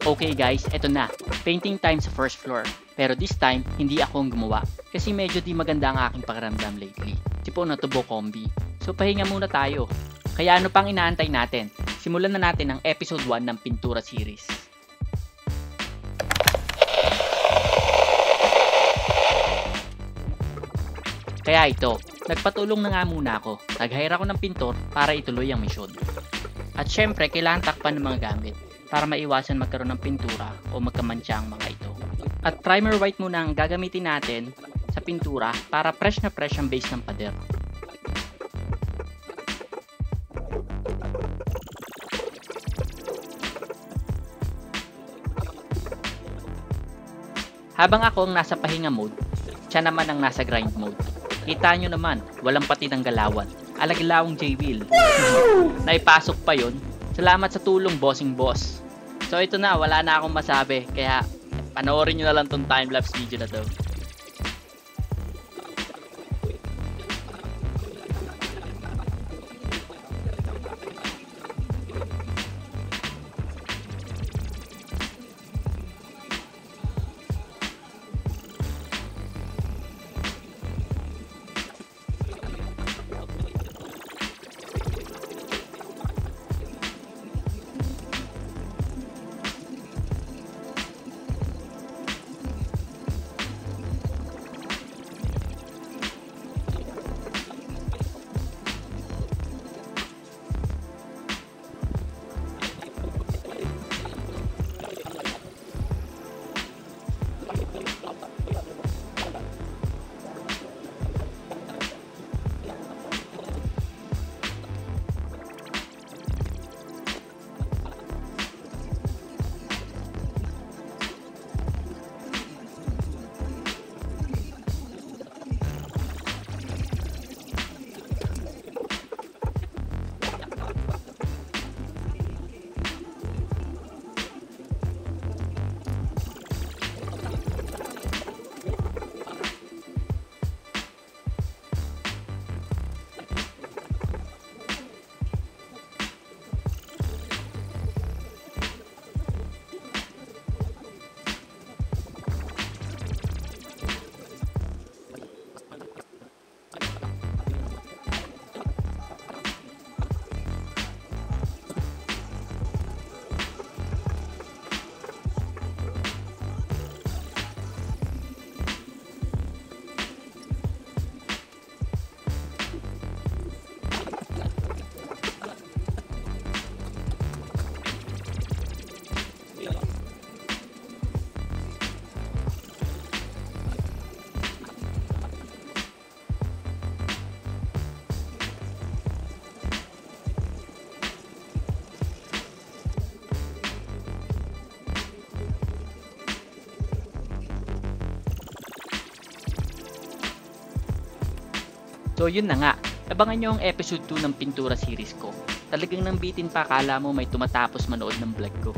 Okay guys, eto na. Painting time sa first floor. Pero this time, hindi ako ang gumawa. Kasi medyo di maganda ang aking pakiramdam lately. Tipo na tubo kombi. So pahinga muna tayo. Kaya ano pang inaantay natin? Simulan na natin ang episode 1 ng Pintura Series. Kaya ito, nagpatulong na nga muna ako. Nag-hire ako ng pintor para ituloy ang misyon. At syempre, kailangan takpan ng mga gamit para maiwasan magkaroon ng pintura o magkamantsa ang mga ito. At primer white muna ang gagamitin natin sa pintura para fresh na fresh ang base ng pader. Habang ako ang nasa pahinga mode, siya naman ang nasa grind mode. Kita nyo naman, walang pati ng galawan. Alaglawang J-Wheel. Naipasok pa yon. Salamat sa tulong, bossing boss. So ito na, wala na akong masabi. Kaya panoorin nyo na lang tong timelapse video na to. So yun na nga, abangan nyo ang episode 2 ng Pintura series ko. Talagang nambitin pa, akala mo may tumatapos manood ng vlog ko.